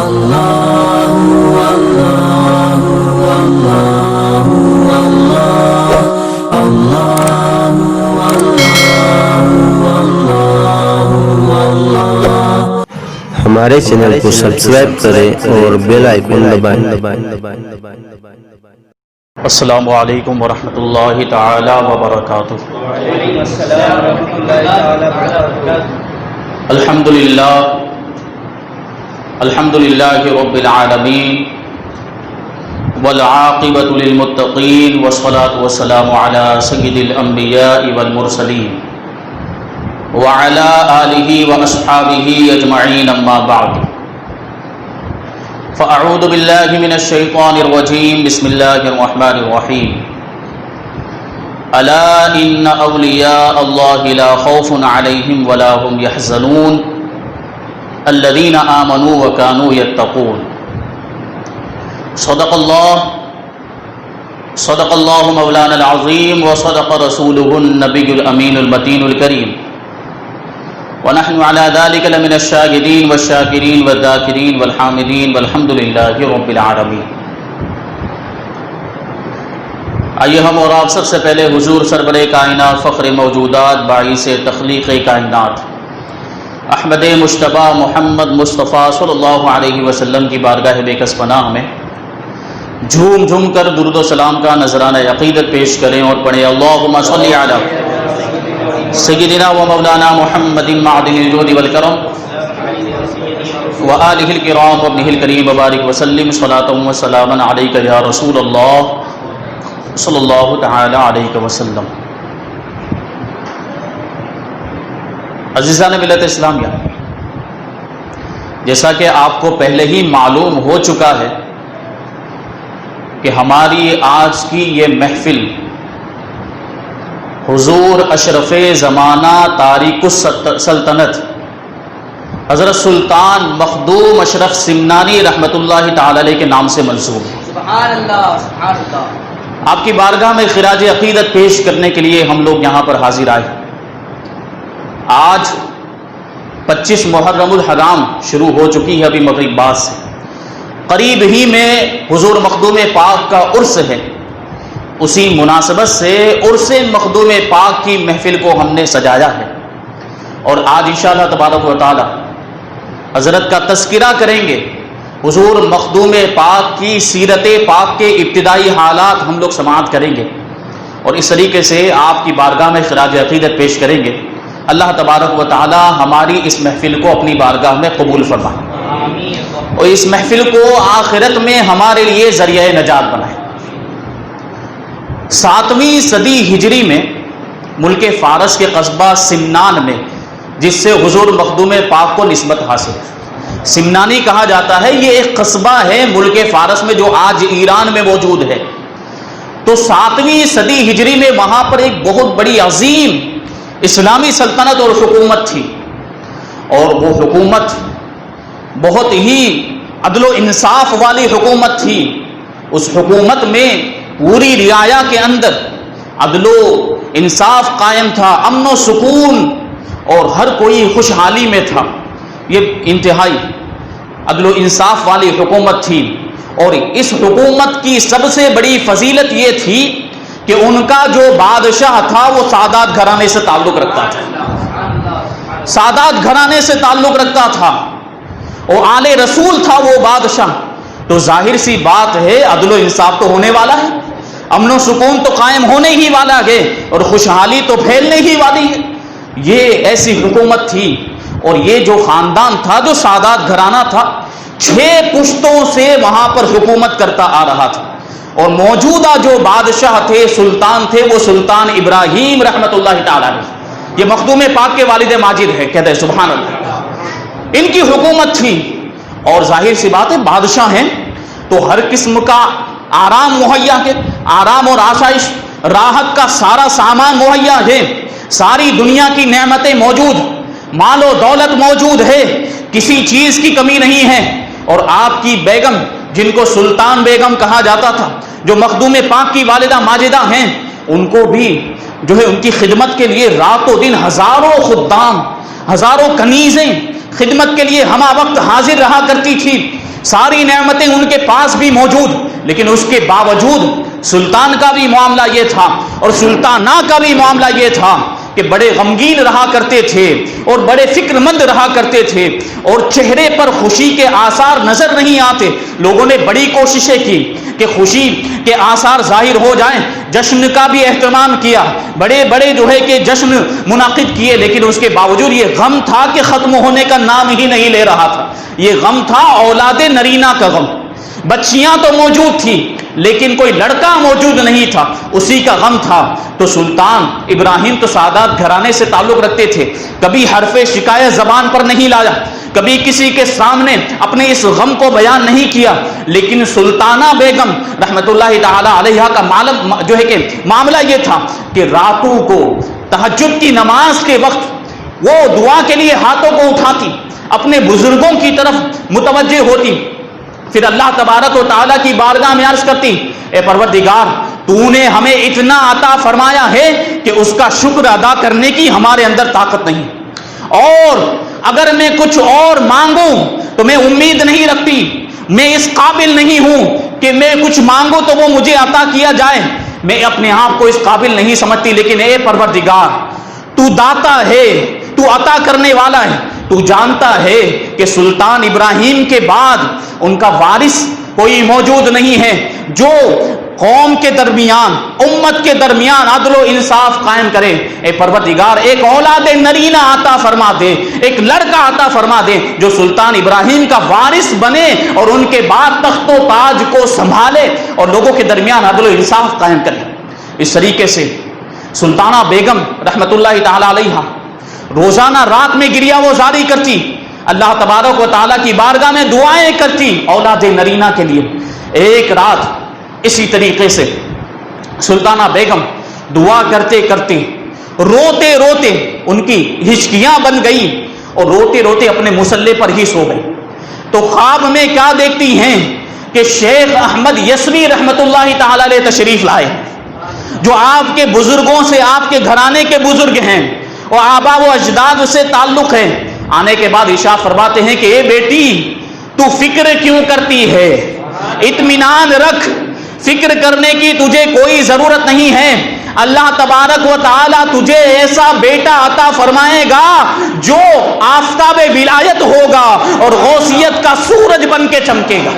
ہمارے چینل کو سبسکرائب کریں اور بیل آئیکن دبائیں۔ السلام علیکم ورحمۃ اللہ تعالی وبرکاتہ۔ الحمد للہ رب العالمین والعاقبۃ للمتقین والصلاة والسلام علی سید الانبیاء والمرسلین وعلى آلہ واصحابہ اجمعین، اما بعد فاعوذ باللہ من الشیطان الرجیم، بسم اللہ الرحمن الرحیم۔ الا ان اولیاء اللہ لا خوف علیہم ولا هم يحزنون الذین آمنوا وكانوا يتقون۔ صدق اللہ مولانا العظیم وصدق رسولہ النبی الامین المتین الکریم، ونحن على ذلك لمن الشاهدين والشاكرين والذاكرين والحامدين والحمد لله رب العالمين۔ آئیے ہم اور آپ سب سے پہلے حضور سرور کائنات، فخر موجودات، باعث تخلیق کائنات احمد مجتبیٰ محمد مصطفیٰ صلی اللہ علیہ وسلم کی بارگاہ بے کس پناہ میں جھوم جھوم کر درود و سلام کا نذرانہ عقیدت پیش کریں اور پڑھیں اللہم صلی علی سیدنا و مولانا محمد معدن الجود والکرم وآلہ الکرام وابنہ الکریم وبارک وسلم صلاۃ و سلاما علیک یا رسول اللہ صلی اللہ تعالی علیہ وسلم۔ عزیزان ملت اسلامیہ، جیسا کہ آپ کو پہلے ہی معلوم ہو چکا ہے کہ ہماری آج کی یہ محفل حضور اشرف زمانہ تاریخ السلطنت حضرت سلطان مخدوم اشرف سمنانی رحمۃ اللہ تعالی علیہ کے نام سے منسوب ہے۔ سبحان اللہ، سبحان اللہ۔ آپ کی بارگاہ میں خراج عقیدت پیش کرنے کے لیے ہم لوگ یہاں پر حاضر آئے۔ آج 25 محرم الحرام شروع ہو چکی ہے ابھی مغرب بعد سے، قریب ہی میں حضور مخدوم پاک کا عرس ہے۔ اسی مناسبت سے عرس مخدوم پاک کی محفل کو ہم نے سجایا ہے، اور آج انشاءاللہ تبارک و تعالی حضرت کا تذکرہ کریں گے۔ حضور مخدوم پاک کی سیرت پاک کے ابتدائی حالات ہم لوگ سماعت کریں گے، اور اس طریقے سے آپ کی بارگاہ میں خراج عقیدت پیش کریں گے۔ اللہ تبارک و تعالی ہماری اس محفل کو اپنی بارگاہ میں قبول فرمائے، اور اس محفل کو آخرت میں ہمارے لیے ذریعہ نجات بنائے۔ 7ویں صدی ہجری میں ملک فارس کے قصبہ سمنان میں، جس سے حضور مخدوم پاک کو نسبت حاصل ہے، سمنانی کہا جاتا ہے، یہ ایک قصبہ ہے ملک فارس میں جو آج ایران میں موجود ہے۔ تو 7ویں صدی ہجری میں وہاں پر ایک بہت بڑی عظیم اسلامی سلطنت اور حکومت تھی، اور وہ حکومت بہت ہی عدل و انصاف والی حکومت تھی۔ اس حکومت میں پوری رعایا کے اندر عدل و انصاف قائم تھا، امن و سکون، اور ہر کوئی خوشحالی میں تھا۔ یہ انتہائی عدل و انصاف والی حکومت تھی، اور اس حکومت کی سب سے بڑی فضیلت یہ تھی کہ ان کا جو بادشاہ تھا وہ سادات گھرانے سے تعلق رکھتا تھا، سادات گھرانے سے تعلق رکھتا تھا، اور آل رسول تھا وہ بادشاہ۔ تو ظاہر سی بات ہے عدل و انصاف تو ہونے والا ہے، امن و سکون تو قائم ہونے ہی والا ہے، اور خوشحالی تو پھیلنے ہی والی ہے۔ یہ ایسی حکومت تھی، اور یہ جو خاندان تھا، جو سادات گھرانہ تھا، 6 پشتوں سے وہاں پر حکومت کرتا آ رہا تھا، اور موجودہ جو بادشاہ تھے، سلطان تھے، وہ سلطان ابراہیم رحمۃ اللہ تعالی علیہ، یہ مخدوم پاک کے والد ماجد ہے، کہتے ہیں سبحان اللہ۔ ان کی حکومت تھی، اور ظاہر سی بات ہے بادشاہ ہیں تو ہر قسم کا آرام مہیا ہے، آرام اور آسائش، راحت کا سارا سامان مہیا ہے، ساری دنیا کی نعمتیں موجود، مال و دولت موجود ہے، کسی چیز کی کمی نہیں ہے۔ اور آپ کی بیگم، جن کو سلطان بیگم کہا جاتا تھا، جو مخدوم پاک کی والدہ ماجدہ ہیں، ان کو بھی جو ہے ان کی خدمت کے لیے رات و دن ہزاروں خدام، ہزاروں کنیزیں خدمت کے لیے ہمہ وقت حاضر رہا کرتی تھی۔ ساری نعمتیں ان کے پاس بھی موجود، لیکن اس کے باوجود سلطان کا بھی معاملہ یہ تھا اور سلطانہ کا بھی معاملہ یہ تھا کہ بڑے غمگین رہا کرتے تھے اور بڑے فکر مند رہا کرتے تھے اور چہرے پر خوشی کے آثار نظر نہیں آتے۔ لوگوں نے بڑی کوششیں کی کہ خوشی کے آثار ظاہر ہو جائیں، جشن کا بھی اہتمام کیا، بڑے بڑے جو ہے کہ جشن منعقد کیے، لیکن اس کے باوجود یہ غم تھا کہ ختم ہونے کا نام ہی نہیں لے رہا تھا۔ یہ غم تھا اولاد نرینہ کا غم۔ بچیاں تو موجود تھیں لیکن کوئی لڑکا موجود نہیں تھا، اسی کا غم تھا۔ تو سلطان ابراہیم تو سعادت گھرانے سے تعلق رکھتے تھے، کبھی حرف شکایت زبان پر نہیں لایا، کبھی کسی کے سامنے اپنے اس غم کو بیان نہیں کیا، لیکن سلطانہ بیگم رحمت اللہ تعالی علیہا کا جو ہے کہ معاملہ یہ تھا کہ راتوں کو تہجد کی نماز کے وقت وہ دعا کے لیے ہاتھوں کو اٹھاتی، اپنے بزرگوں کی طرف متوجہ ہوتی، پھر اللہ تبارک و تعالیٰ کی بارگاہ میں عرض کرتی، اے پروردگار تو نے ہمیں اتنا عطا فرمایا ہے کہ اس کا شکر ادا کرنے کی ہمارے اندر طاقت نہیں، اور اگر میں کچھ اور مانگوں تو میں امید نہیں رکھتی، میں اس قابل نہیں ہوں کہ میں کچھ مانگوں تو وہ مجھے عطا کیا جائے، میں اپنے آپ کو اس قابل نہیں سمجھتی، لیکن اے پروردگار تو داتا ہے، تو عطا کرنے والا ہے، تو جانتا ہے کہ سلطان ابراہیم کے بعد ان کا وارث کوئی موجود نہیں ہے جو قوم کے درمیان، امت کے درمیان عدل و انصاف قائم کرے۔ اے پروردگار ایک اولاد نرینہ عطا فرما دے، ایک لڑکا عطا فرما دے جو سلطان ابراہیم کا وارث بنے اور ان کے بعد تخت و تاج کو سنبھالے اور لوگوں کے درمیان عدل و انصاف قائم کرے۔ اس طریقے سے سلطانہ بیگم رحمت اللہ تعالی علیہا روزانہ رات میں گریہ وزاری کرتی، اللہ تبارک و تعالیٰ کی بارگاہ میں دعائیں کرتی اولاد نرینہ کے لیے۔ ایک رات اسی طریقے سے سلطانہ بیگم دعا کرتے کرتے روتے روتے ان کی ہچکیاں بن گئی اور روتے روتے اپنے مصلے پر ہی سو گئی۔ تو خواب میں کیا دیکھتی ہیں کہ شیخ احمد یسوی رحمت اللہ تعالی علیہ تشریف لائے، جو آپ کے بزرگوں سے، آپ کے گھرانے کے بزرگ ہیں اور آبا و اجداد سے تعلق ہے۔ آنے کے بعد ارشاد فرماتے ہیں کہ اے بیٹی تو فکر کیوں کرتی ہے، اطمینان رکھ، فکر کرنے کی تجھے کوئی ضرورت نہیں ہے، اللہ تبارک و تعالی تجھے ایسا بیٹا عطا فرمائے گا جو آفتاب ولایت ہوگا اور غوثیت کا سورج بن کے چمکے گا۔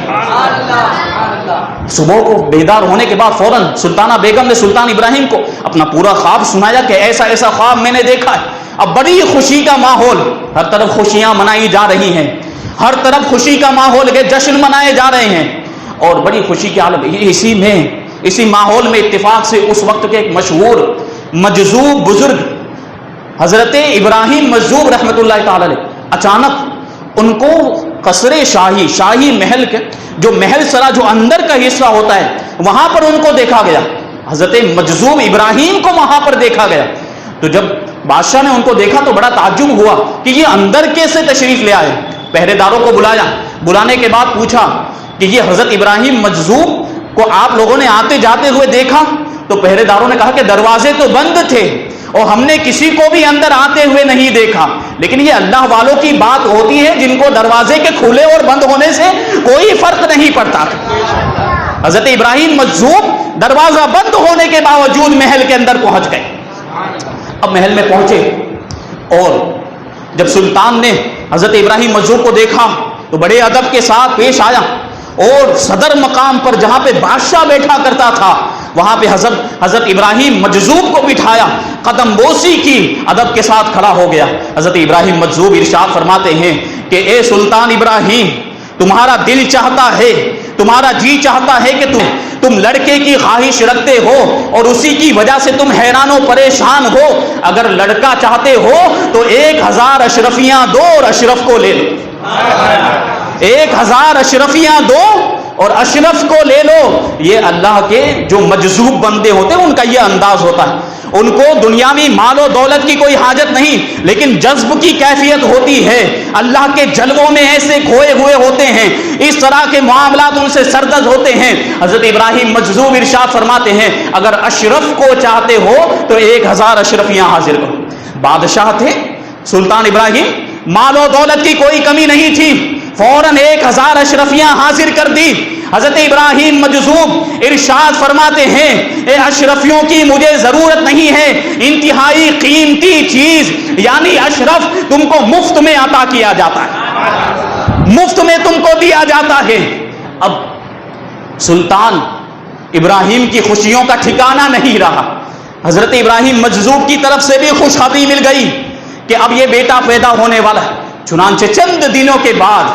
صبح کو بیدار ہونے کے بعد فوراً سلطانہ بیگم نے سلطان ابراہیم کو اپنا پورا خواب سنایا کہ ایسا ایسا خواب میں نے دیکھا ہے۔ اب بڑی خوشی کا ماحول، ہر طرف خوشیاں منائی جا رہی ہیں، ہر طرف خوشی کا ماحول ہے، جشن منائے جا رہے ہیں اور بڑی خوشی کی حالت۔ اسی ماحول میں اتفاق سے اس وقت کے ایک مشہور مجذوب بزرگ حضرت ابراہیم مجذوب رحمت اللہ تعالی علیہ اچانک ان کو قصر شاہی محل کے جو محل سرا جو اندر کا حصہ ہوتا ہے وہاں پر ان کو دیکھا گیا، حضرت مجذوب ابراہیم کو وہاں پر دیکھا گیا۔ تو جب بادشاہ نے ان کو دیکھا تو بڑا تعجب ہوا کہ یہ اندر کیسے تشریف لے آئے۔ پہرے داروں کو بلایا، بلانے کے بعد پوچھا کہ یہ حضرت ابراہیم مجذوب کو آپ لوگوں نے آتے جاتے ہوئے دیکھا؟ تو پہرے داروں نے کہا کہ دروازے تو بند تھے اور ہم نے کسی کو بھی اندر آتے ہوئے نہیں دیکھا، لیکن یہ اللہ والوں کی بات ہوتی ہے جن کو دروازے کے کھلے اور بند ہونے سے کوئی فرق نہیں پڑتا۔ حضرت ابراہیم مجذوب دروازہ بند ہونے کے باوجود محل کے اندر پہنچ گئے۔ اب محل میں پہنچے اور جب سلطان نے حضرت ابراہیم مجذوب کو دیکھا تو بڑے ادب کے ساتھ پیش آیا اور صدر مقام پر جہاں پہ بادشاہ بیٹھا کرتا تھا وہاں پہ حضرت ابراہیم مجذوب کو بٹھایا، قدم بوسی کی، ادب کے ساتھ کھڑا ہو گیا۔ حضرت ابراہیم مجذوب ارشاد فرماتے ہیں کہ اے سلطان ابراہیم، تمہارا دل چاہتا ہے، تمہارا جی چاہتا ہے کہ تم لڑکے کی خواہش رکھتے ہو اور اسی کی وجہ سے تم حیران و پریشان ہو۔ اگر لڑکا چاہتے ہو تو 1000 اشرفیاں دو اور اشرف کو لے لو، 1000 اشرفیاں دو اور اشرف کو لے لو۔ یہ اللہ کے جو مجذوب بندے ہوتے ہیں ان کا یہ انداز ہوتا ہے، ان کو دنیاوی مال و دولت کی کوئی حاجت نہیں، لیکن جذب کی کیفیت ہوتی ہے، اللہ کے جلووں میں ایسے کھوئے ہوئے ہوتے ہیں، اس طرح کے معاملات ان سے سرزد ہوتے ہیں۔ حضرت ابراہیم مجذوب ارشاد فرماتے ہیں اگر اشرف کو چاہتے ہو تو 1000 اشرفیاں حاضر کرو۔ بادشاہ تھے سلطان ابراہیم، مال و دولت کی کوئی کمی نہیں تھی، فوراً 1000 اشرفیاں حاضر کر دی. حضرت ابراہیم مجذوب ارشاد فرماتے ہیں اے اشرفیوں کی مجھے ضرورت نہیں ہے, انتہائی قیمتی چیز یعنی اشرف تم کو مفت میں عطا کیا جاتا ہے, مفت میں تم کو دیا جاتا ہے. اب سلطان ابراہیم کی خوشیوں کا ٹھکانہ نہیں رہا. حضرت ابراہیم مجذوب کی طرف سے بھی خوشخبری مل گئی کہ اب یہ بیٹا پیدا ہونے والا ہے. چنانچہ چند دنوں کے بعد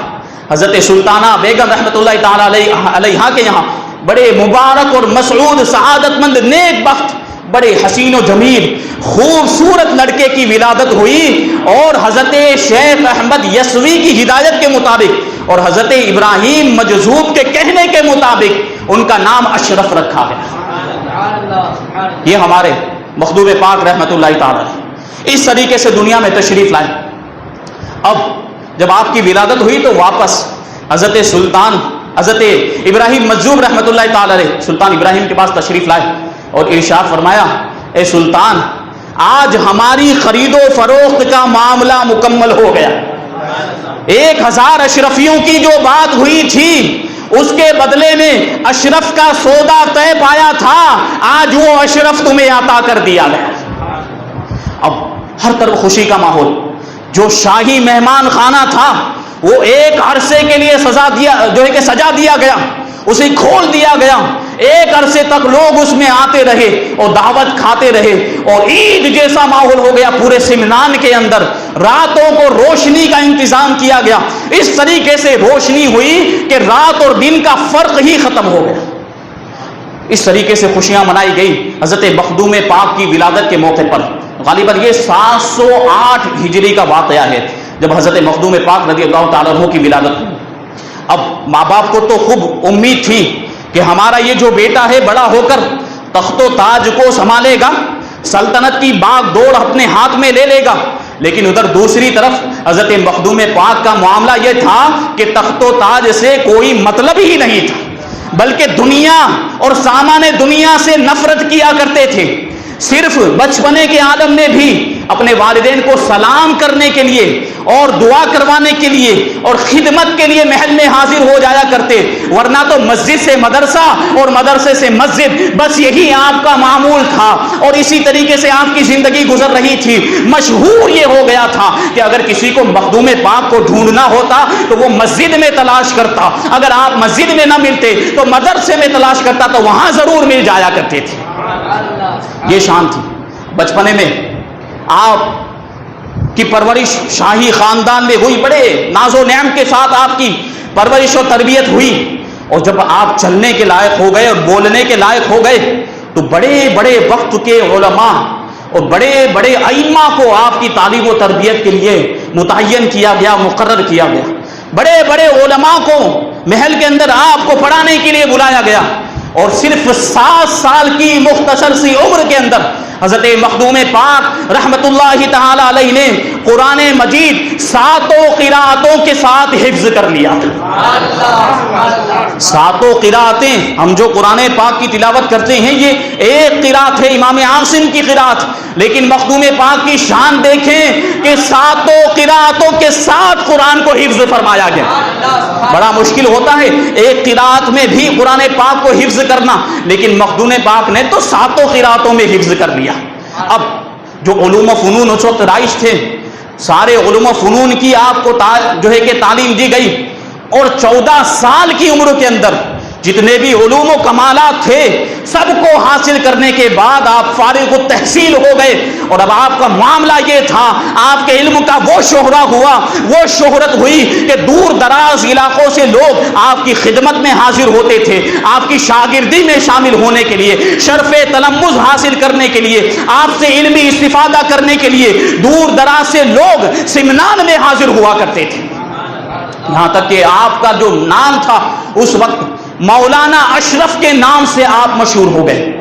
حضرت سلطانہ بیگم رحمۃ اللہ تعالی علیہا کے یہاں بڑے مبارک اور مسعود سعادت مند نیک بخت بڑے حسین و جمیل خوبصورت لڑکے کی ولادت ہوئی, اور حضرت شیخ احمد یسوی کی ہدایت کے مطابق اور حضرت ابراہیم مجذوب کے کہنے کے مطابق ان کا نام اشرف رکھا گیا. یہ ہمارے مخدوم پاک رحمۃ اللہ تعالی اس طریقے سے دنیا میں تشریف لائے. اب جب آپ کی ولادت ہوئی تو واپس حضرت ابراہیم مجذوب رحمۃ اللہ تعالی علیہ سلطان ابراہیم کے پاس تشریف لائے اور ارشاد فرمایا اے سلطان, آج ہماری خرید و فروخت کا معاملہ مکمل ہو گیا. 1000 اشرفیوں کی جو بات ہوئی تھی اس کے بدلے میں اشرف کا سودا طے پایا تھا, آج وہ اشرف تمہیں عطا کر دیا گیا. اب ہر طرف خوشی کا ماحول. جو شاہی مہمان خانہ تھا وہ ایک عرصے کے لیے سجا دیا گیا, اسے کھول دیا گیا. ایک عرصے تک لوگ اس میں آتے رہے اور دعوت کھاتے رہے, اور عید جیسا ماحول ہو گیا پورے سمنان کے اندر. راتوں کو روشنی کا انتظام کیا گیا, اس طریقے سے روشنی ہوئی کہ رات اور دن کا فرق ہی ختم ہو گیا. اس طریقے سے خوشیاں منائی گئی حضرت مخدوم پاک کی ولادت کے موقع پر. غالباً یہ 708 ہجری کا واقعہ ہے جب حضرت مخدوم پاک رضی اللہ تعالیٰ عنہ کی ولادت ہوئی. اب ماں باپ کو تو خوب امید تھی کہ ہمارا یہ جو بیٹا ہے بڑا ہو کر تخت و تاج کو سنبھالے گا, سلطنت کی باغ دوڑ اپنے ہاتھ میں لے لے گا. لیکن ادھر دوسری طرف حضرت مخدوم پاک کا معاملہ یہ تھا کہ تخت و تاج سے کوئی مطلب ہی نہیں تھا, بلکہ دنیا اور سامان دنیا سے نفرت کیا کرتے تھے. صرف بچپنے کے عالم میں بھی اپنے والدین کو سلام کرنے کے لیے اور دعا کروانے کے لیے اور خدمت کے لیے محل میں حاضر ہو جایا کرتے, ورنہ تو مسجد سے مدرسہ اور مدرسے سے مسجد, بس یہی آپ کا معمول تھا. اور اسی طریقے سے آپ کی زندگی گزر رہی تھی. مشہور یہ ہو گیا تھا کہ اگر کسی کو مخدوم پاک کو ڈھونڈنا ہوتا تو وہ مسجد میں تلاش کرتا, اگر آپ مسجد میں نہ ملتے تو مدرسے میں تلاش کرتا, تو وہاں ضرور مل جایا کرتے تھے. یہ شان تھی. بچپنے میں آپ کی پرورش شاہی خاندان میں ہوئی, بڑے ناز و نعم کے ساتھ آپ کی پرورش و تربیت ہوئی, اور جب آپ چلنے کے لائق ہو گئے اور بولنے کے لائق ہو گئے تو بڑے بڑے وقت کے علماء اور بڑے بڑے ائمہ کو آپ کی تعلیم و تربیت کے لیے متعین کیا گیا, مقرر کیا گیا. بڑے بڑے علماء کو محل کے اندر آپ کو پڑھانے کے لیے بلایا گیا, اور صرف 7 سال کی مختصر سی عمر کے اندر حضرت مخدوم پاک رحمت اللہ تعالی علیہ نے قرآن مجید 7 قراءتوں کے ساتھ حفظ کر لیا. 7 قراءتیں ہم جو قرآن پاک کی تلاوت کرتے ہیں یہ ایک قراءت ہے امام عاصم کی قراءت, لیکن مخدوم پاک کی شان دیکھیں کہ 7 قراءتوں کے ساتھ قرآن کو حفظ فرمایا گیا. بڑا مشکل ہوتا ہے ایک قراءت میں بھی قرآن پاک کو حفظ کرنا, لیکن مخدوم پاک نے تو 7 قراءتوں میں حفظ کر لیا. اب جو علوم و فنون اس وقت رائج تھے, سارے علوم و فنون کی آپ کو جو ہے کہ تعلیم دی گئی, اور 14 سال کی عمر کے اندر جتنے بھی علوم و کمالات تھے سب کو حاصل کرنے کے بعد آپ فارغ التحصیل ہو گئے. اور اب آپ کا معاملہ یہ تھا, آپ کے علم کا وہ شہرہ ہوا, وہ شہرت ہوئی کہ دور دراز علاقوں سے لوگ آپ کی خدمت میں حاضر ہوتے تھے, آپ کی شاگردی میں شامل ہونے کے لیے, شرف تلمذ حاصل کرنے کے لیے, آپ سے علمی استفادہ کرنے کے لیے دور دراز سے لوگ سمنان میں حاضر ہوا کرتے تھے. یہاں تک کہ آپ کا جو نام تھا اس وقت مولانا اشرف کے نام سے آپ مشہور ہو گئے.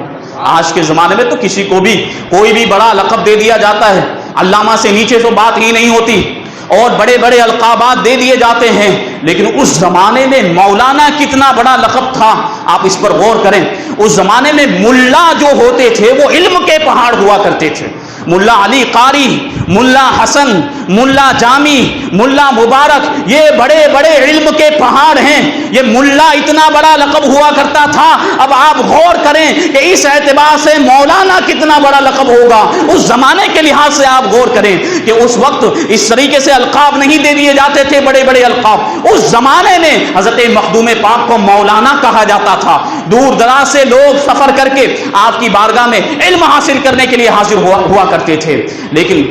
آج کے زمانے میں تو کسی کو بھی کوئی بھی بڑا لقب دے دیا جاتا ہے, علامہ سے نیچے تو بات ہی نہیں ہوتی, اور بڑے بڑے القابات دے دیے جاتے ہیں. لیکن اس زمانے میں مولانا کتنا بڑا لقب تھا آپ اس پر غور کریں. اس زمانے میں ملا جو ہوتے تھے وہ علم کے پہاڑ ہوا کرتے تھے. ملا علی قاری, ملا حسن، ملا جامی، ملا مبارک، یہ بڑے بڑے علم کے پہاڑ ہیں. یہ ملا اتنا بڑا لقب ہوا کرتا تھا. اب آپ غور کریں کہ اس اعتبار سے مولانا کتنا بڑا لقب ہوگا. اس زمانے کے لحاظ سے آپ غور کریں کہ اس وقت اس طریقے سے القاب نہیں دے دیے جاتے تھے، بڑے بڑے القاب. اس زمانے میں حضرت مخدوم پاک کو مولانا کہا جاتا تھا. دور دراز سے لوگ سفر کر کے آپ کی بارگاہ میں علم حاصل کرنے کے لیے حاضر ہوا کرتے تھے. لیکن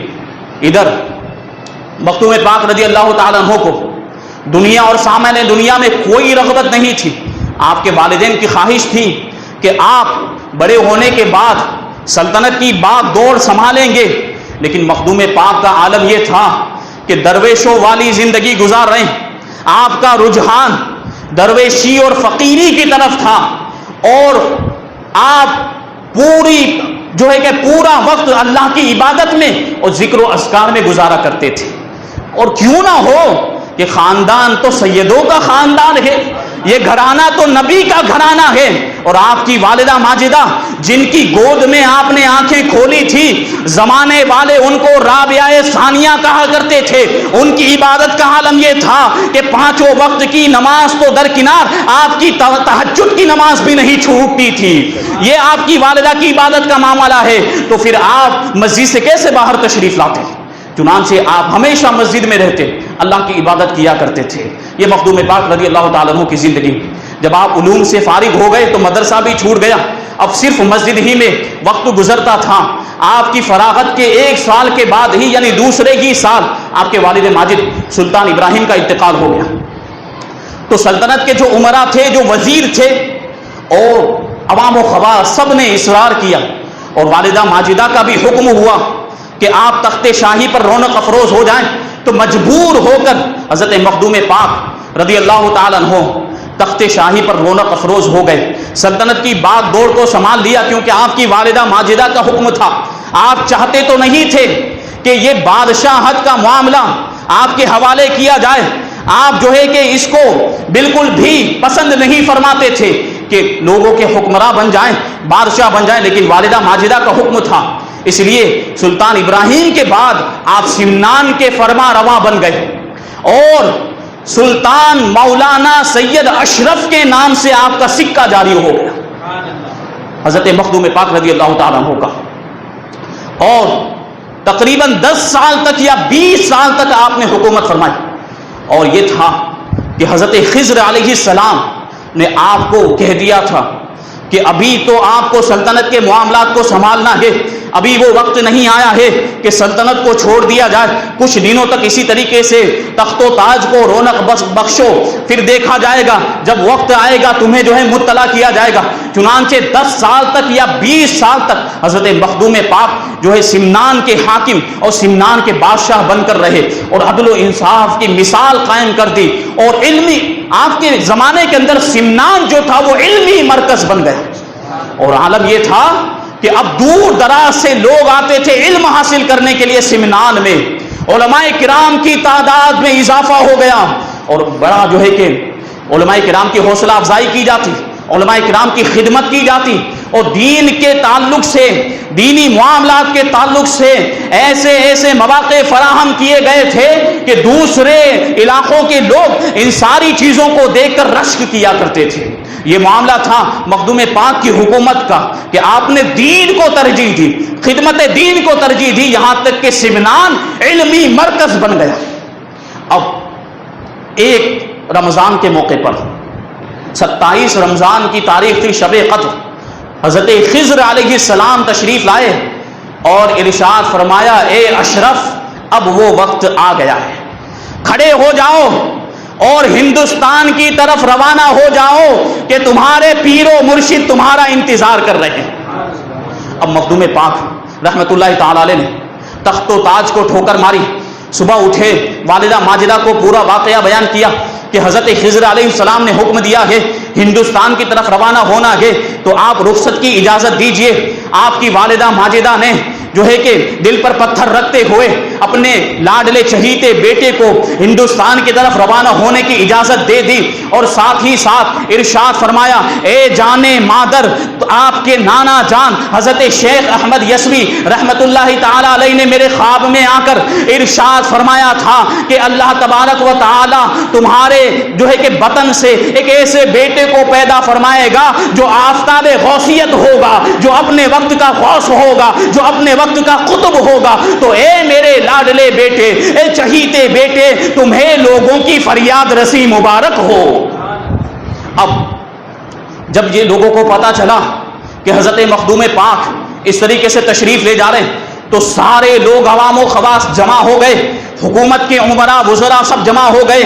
ادھر مخدوم پاک رضی اللہ تعالیٰ عنہ کو دنیا اور سامان دنیا میں کوئی رغبت نہیں تھی. آپ کے والدین کی خواہش تھی کہ آپ بڑے ہونے کے بعد سلطنت کی باغ دوڑ سنبھالیں گے. لیکن مخدوم پاک کا عالم یہ تھا کہ درویشوں والی زندگی گزار رہے ہیں. آپ کا رجحان درویشی اور فقیری کی طرف تھا اور آپ پورا وقت اللہ کی عبادت میں اور ذکر و اذکار میں گزارا کرتے تھے. اور کیوں نہ ہو کہ خاندان تو سیدوں کا خاندان ہے، یہ گھرانہ تو نبی کا گھرانہ ہے. اور آپ کی والدہ ماجدہ جن کی گود میں آپ نے آنکھیں کھولی تھی، زمانے والے ان کو رابعہ ثانیہ کہا کرتے تھے. ان کی عبادت کا عالم یہ تھا کہ 5 وقت کی نماز تو درکنار، آپ کی تہجد کی نماز بھی نہیں چھوٹتی تھی. یہ آپ کی والدہ کی عبادت کا معاملہ ہے. تو پھر آپ مسجد سے کیسے باہر تشریف لاتے؟ چنانچہ آپ ہمیشہ مسجد میں رہتے، اللہ کی عبادت کیا کرتے تھے. یہ مخدوم پاک رضی اللہ تعالیٰ عنہ کی زندگی. جب آپ علوم سے فارغ ہو گئے تو مدرسہ بھی چھوٹ گیا. اب صرف مسجد ہی میں وقت گزرتا تھا. آپ کی فراغت کے 1 سال کے بعد ہی یعنی دوسرے ہی سال آپ کے والد ماجد سلطان ابراہیم کا انتقال ہو گیا. تو سلطنت کے جو امراء تھے، جو وزیر تھے اور عوام و خواص سب نے اصرار کیا اور والدہ ماجدہ کا بھی حکم ہوا کہ آپ تخت شاہی پر رونق افروز ہو جائیں. تو مجبور ہو کر حضرت مخدوم پاک رضی اللہ تعالیٰ عنہ تخت شاہی پر رونق افروز ہو گئے. سلطنت کی باغ دوڑ کو سنبھال لیا کیونکہ آپ کی والدہ ماجدہ کا حکم تھا. آپ چاہتے تو نہیں تھے کہ یہ بادشاہت کا معاملہ آپ کے حوالے کیا جائے. آپ کہ اس کو بالکل بھی پسند نہیں فرماتے تھے کہ لوگوں کے حکمراں بن جائیں، بادشاہ بن جائیں. لیکن والدہ ماجدہ کا حکم تھا، اس لیے سلطان ابراہیم کے بعد آپ سمنان کے فرما رواں بن گئے اور سلطان مولانا سید اشرف کے نام سے آپ کا سکہ جاری ہو گیا حضرت مخدوم پاک رضی اللہ تعالیٰ عنہ کا. اور تقریباً 10 سال تک یا 20 سال تک آپ نے حکومت فرمائی. اور یہ تھا کہ حضرت خضر علیہ السلام نے آپ کو کہہ دیا تھا کہ ابھی تو آپ کو سلطنت کے معاملات کو سنبھالنا ہے، ابھی وہ وقت نہیں آیا ہے کہ سلطنت کو چھوڑ دیا جائے. کچھ دنوں تک اسی طریقے سے تخت و تاج کو رونق بخشو، پھر دیکھا جائے گا، جب وقت آئے گا تمہیں مطلع کیا جائے گا. چنانچہ 10 سال تک یا 20 سال تک حضرت مخدوم پاک سمنان کے حاکم اور سمنان کے بادشاہ بن کر رہے اور عدل و انصاف کی مثال قائم کر دی. اور علمی آپ کے زمانے کے اندر سمنان جو تھا وہ علمی مرکز بن گیا. اور عالم یہ تھا کہ اب دور دراز سے لوگ آتے تھے علم حاصل کرنے کے لیے. سمنان میں علماء کرام کی تعداد میں اضافہ ہو گیا اور بڑا کہ علماء کرام کی حوصلہ افزائی کی جاتی، علماء کرام کی خدمت کی جاتی اور دین کے تعلق سے، دینی معاملات کے تعلق سے ایسے ایسے مواقع فراہم کیے گئے تھے کہ دوسرے علاقوں کے لوگ ان ساری چیزوں کو دیکھ کر رشک کیا کرتے تھے. یہ معاملہ تھا مخدوم پاک کی حکومت کا کہ آپ نے دین کو ترجیح دی، خدمت دین کو ترجیح دی، یہاں تک کہ سمنان علمی مرکز بن گیا. اب ایک رمضان کے موقع پر 27 رمضان کی تاریخ تھی، شب قدر. حضرت خضر علیہ السلام تشریف لائے اور ارشاد فرمایا، اے اشرف اب وہ وقت آ گیا ہے، کھڑے ہو جاؤ اور ہندوستان کی طرف روانہ ہو جاؤ کہ تمہارے پیر و مرشد تمہارا انتظار کر رہے ہیں. اب مخدوم پاک رحمت اللہ تعالی علیہ نے تخت و تاج کو ٹھوکر ماری. صبح اٹھے، والدہ ماجدہ کو پورا واقعہ بیان کیا کہ حضرت خضر علیہ السلام نے حکم دیا ہے ہندوستان کی طرف روانہ ہونا ہے، تو آپ رخصت کی اجازت دیجئے. آپ کی والدہ ماجدہ نے جو ہے کہ دل پر پتھر رکھتے ہوئے اپنے لاڈلے چہیتے بیٹے کو ہندوستان کی طرف روانہ ہونے کی اجازت دے دی، اور ساتھ ہی ساتھ ارشاد فرمایا اے جانے مادر، تو آپ کے نانا جان حضرت شیخ احمد یسوی رحمت اللہ تعالی علیہ نے میرے خواب میں آ کر ارشاد فرمایا تھا کہ اللہ تبارک و تعالی تمہارے جو ہے کہ بطن سے ایک ایسے بیٹے کو پیدا فرمائے گا جو آفتاب غوثیت ہوگا، جو اپنے وقت کا غوث ہوگا، جو اپنے وقت کا قطب ہوگا۔ تو اے میرے لاڈلے بیٹے، اے چہیتے بیٹے، تمہیں لوگوں کی فریاد رسی مبارک ہو۔ اب جب یہ لوگوں کو پتا چلا کہ حضرت مخدوم پاک اس طریقے سے تشریف لے جا رہے ہیں، تو سارے لوگ عوام و خواص جمع ہو گئے، حکومت کے عمراء وزراء سب جمع ہو گئے،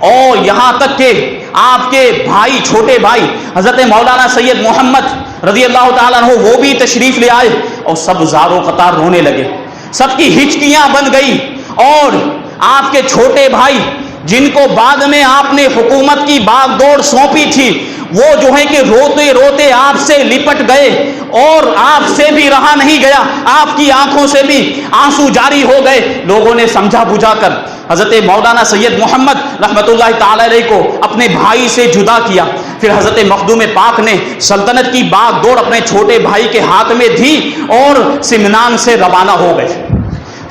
اور یہاں تک کہ آپ کے بھائی، چھوٹے بھائی حضرت مولانا سید محمد رضی اللہ تعالیٰ عنہ وہ بھی تشریف لے آئے، اور سب زار و قطار رونے لگے، سب کی ہچکیاں بن گئی، اور آپ کے چھوٹے بھائی جن کو بعد میں آپ نے حکومت کی باغ دوڑ سونپی تھی، وہ جو ہے کہ روتے روتے آپ سے لپٹ گئے، اور آپ سے بھی رہا نہیں گیا، آپ کی آنکھوں سے بھی آنسو جاری ہو گئے۔ لوگوں نے سمجھا بجھا کر حضرت مولانا سید محمد رحمت اللہ تعالی علیہ کو اپنے بھائی سے جدا کیا۔ پھر حضرت مخدوم پاک نے سلطنت کی باغ دوڑ اپنے چھوٹے بھائی کے ہاتھ میں دی، اور سمنان سے روانہ ہو گئے۔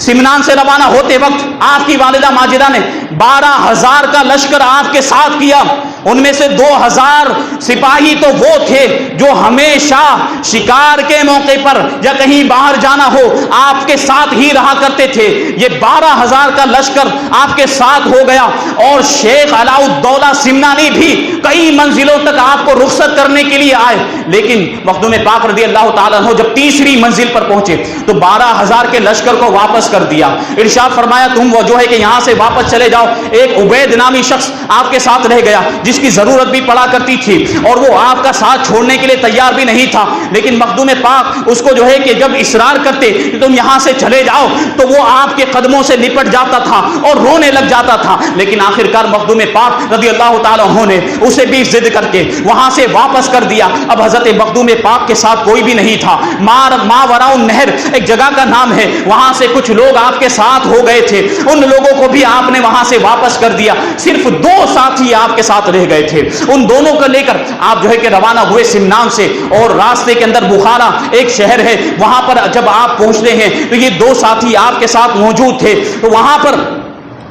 سمنان سے روانہ ہوتے وقت آپ کی والدہ ماجدہ نے 12,000 کا لشکر آپ کے ساتھ کیا، ان میں سے 2,000 سپاہی تو وہ تھے جو ہمیشہ شکار کے موقع پر یا کہیں باہر جانا ہو آپ کے ساتھ ہی رہا کرتے تھے۔ یہ 12,000 کا لشکر آپ کے ساتھ ہو گیا، اور شیخ علاء الدولہ سمنانی بھی کئی منزلوں تک آپ کو رخصت کرنے کے لیے آئے، لیکن مخدوم پاک رضی اللہ تعالیٰ عنہ جب تیسری منزل پر پہنچے تو 12,000 کے لشکر کو واپس کر دیا۔ ارشاد فرمایا تم وہ جو ہے کہ یہاں سے واپس چلے جاؤ۔ ایک عبید نامی شخص آپ کے ساتھ رہ گیا جس کی ضرورت بھی پڑا کرتی تھی، اور وہ آپ کا ساتھ چھوڑنے کے لیے تیار بھی نہیں تھا، لیکن مخدوم پاک اس کو جو ہے کہ جب اصرار کرتے کہ تم یہاں سے چلے جاؤ تو وہ آپ کے قدموں سے لپٹ جاتا تھا اور رونے لگ جاتا تھا، لیکن آخرکار مخدوم پاک رضی اللہ تعالیٰ عنہ نے اسے بھی ضد کر کے وہاں سے واپس کر دیا۔ اب حضرت مخدوم پاک کے ساتھ کوئی بھی نہیں تھا۔ ماوراء النہر ایک جگہ کا نام ہے، وہاں سے کچھ لوگ آپ کے ساتھ ہو گئے تھے، ان لوگوں کو بھی آپ نے وہاں سے واپس کر دیا، صرف 2 ساتھی آپ کے ساتھ رہ گئے تھے، ان دونوں کو لے کر آپ جو ہے کہ روانہ ہوئے سمنان سے، اور راستے کے اندر بخارا ایک شہر ہے، وہاں پر جب آپ پہنچتے ہیں تو یہ 2 ساتھی آپ کے ساتھ موجود تھے، تو وہاں پر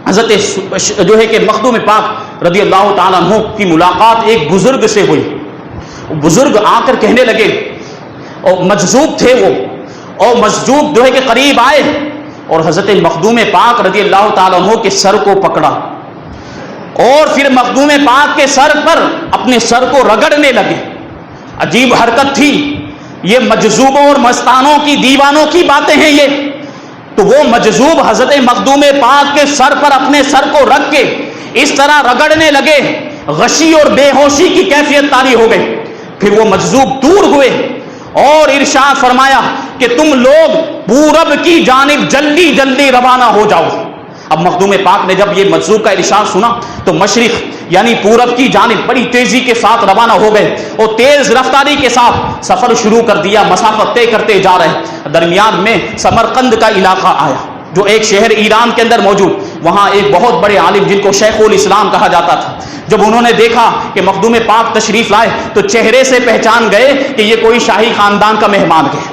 حضرت جو ہے کہ مخدوم پاک رضی اللہ تعالیٰ عنہ کی ملاقات ایک بزرگ سے ہوئی۔ بزرگ آ کر کہنے لگے، اور مجذوب تھے وہ، اور مجذوب جو ہے کہ قریب آئے اور حضرت مخدوم پاک رضی اللہ تعالیٰ عنہ کے سر کو پکڑا، اور پھر مخدوم پاک کے سر پر اپنے سر کو رگڑنے لگے۔ عجیب حرکت تھی، یہ مجذوبوں اور مستانوں کی، دیوانوں کی باتیں ہیں یہ۔ تو وہ مجذوب حضرت مخدوم پاک کے سر پر اپنے سر کو رکھ کے اس طرح رگڑنے لگے، غشی اور بے ہوشی کی کیفیت طاری ہو گئی۔ پھر وہ مجذوب دور ہوئے اور ارشاد فرمایا کہ تم لوگ پورب کی جانب جلدی جلدی روانہ ہو جاؤ۔ اب مخدوم پاک نے جب یہ مجذوب کا ارشاد سنا تو مشرق یعنی پورب کی جانب بڑی تیزی کے ساتھ روانہ ہو گئے، اور تیز رفتاری کے ساتھ سفر شروع کر دیا، مسافت طے کرتے جا رہے۔ درمیان میں سمرقند کا علاقہ آیا، جو ایک شہر ایران کے اندر موجود، وہاں ایک بہت بڑے عالم جن کو شیخ الاسلام کہا جاتا تھا، جب انہوں نے دیکھا کہ مخدوم پاک تشریف لائے تو چہرے سے پہچان گئے کہ یہ کوئی شاہی خاندان کا مہمان ہے،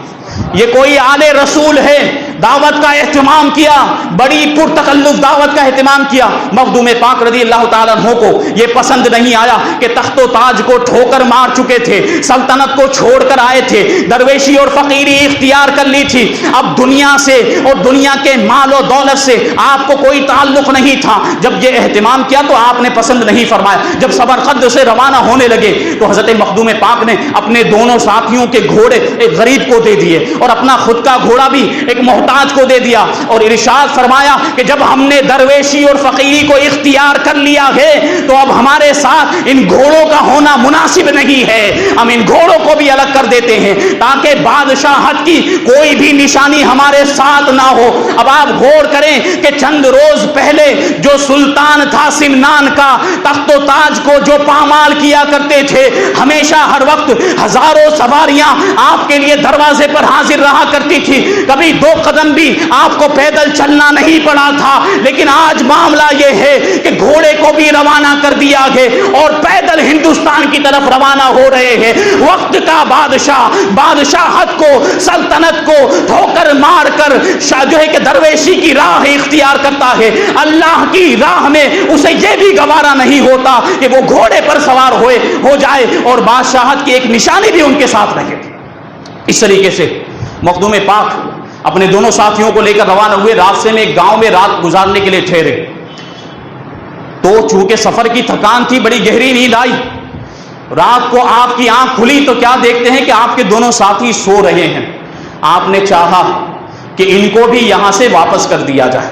یہ کوئی آل رسول ہے۔ دعوت کا اہتمام کیا، بڑی پرتکلف دعوت کا اہتمام کیا۔ مخدوم پاک رضی اللہ تعالیٰ عنہ کو یہ پسند نہیں آیا کہ تخت و تاج کو ٹھوکر مار چکے تھے، سلطنت کو چھوڑ کر آئے تھے، درویشی اور فقیری اختیار کر لی تھی، اب دنیا سے اور دنیا کے مال و دولت سے آپ کو کوئی تعلق نہیں تھا۔ جب یہ اہتمام کیا تو آپ نے پسند نہیں فرمایا۔ جب سمرقند سے روانہ ہونے لگے تو حضرت مخدوم پاک نے اپنے دونوں ساتھیوں کے گھوڑے ایک غریب کو دے دیے، اور اپنا خود کا گھوڑا بھی ایک محتاج محتاج کو دے دیا، اور ارشاد فرمایا کہ جب ہم نے درویشی اور فقیری کو اختیار کر لیا ہے تو اب ہمارے ساتھ ان گھوڑوں کا ہونا مناسب نہیں ہے، ہم ان گھوڑوں کو بھی الگ کر دیتے ہیں تاکہ بادشاہت کی کوئی بھی نشانی ہمارے ساتھ نہ ہو۔ اب آپ غور کریں کہ چند روز پہلے جو سلطان تھا سمنان کا، تخت و تاج کو جو پامال کیا کرتے تھے، ہمیشہ ہر وقت ہزاروں سواریاں آپ کے لیے دروازے پر حاضر رہا کرتی تھی، کبھی 2 قدم بھی آپ کو پیدل چلنا نہیں پڑا تھا، لیکن آج معاملہ یہ ہے کہ گھوڑے کو بھی روانہ کر دیا گیا اور پیدل ہندوستان کی طرف روانہ ہو رہے ہیں۔ وقت کا بادشاہ بادشاہت کو، سلطنت کو ٹھوکر مار کر جو ہے کہ درویشی کی راہ اختیار کرتا ہے، اللہ کی راہ میں اسے یہ بھی گوارا نہیں ہوتا کہ وہ گھوڑے پر سوار ہو جائے اور بادشاہت کی ایک نشانی بھی ان کے ساتھ رہے۔ اس طریقے سے مخدوم پاک اپنے دونوں ساتھیوں کو لے کر روانہ ہوئے، راستے میں ایک گاؤں میں رات گزارنے کے لیے ٹھہرے تو چونکہ سفر کی تھکان تھی، بڑی گہری نیند آئی۔ رات کو آپ کی آنکھ کھلی تو کیا دیکھتے ہیں کہ آپ کے دونوں ساتھی سو رہے ہیں۔ آپ نے چاہا کہ ان کو بھی یہاں سے واپس کر دیا جائے،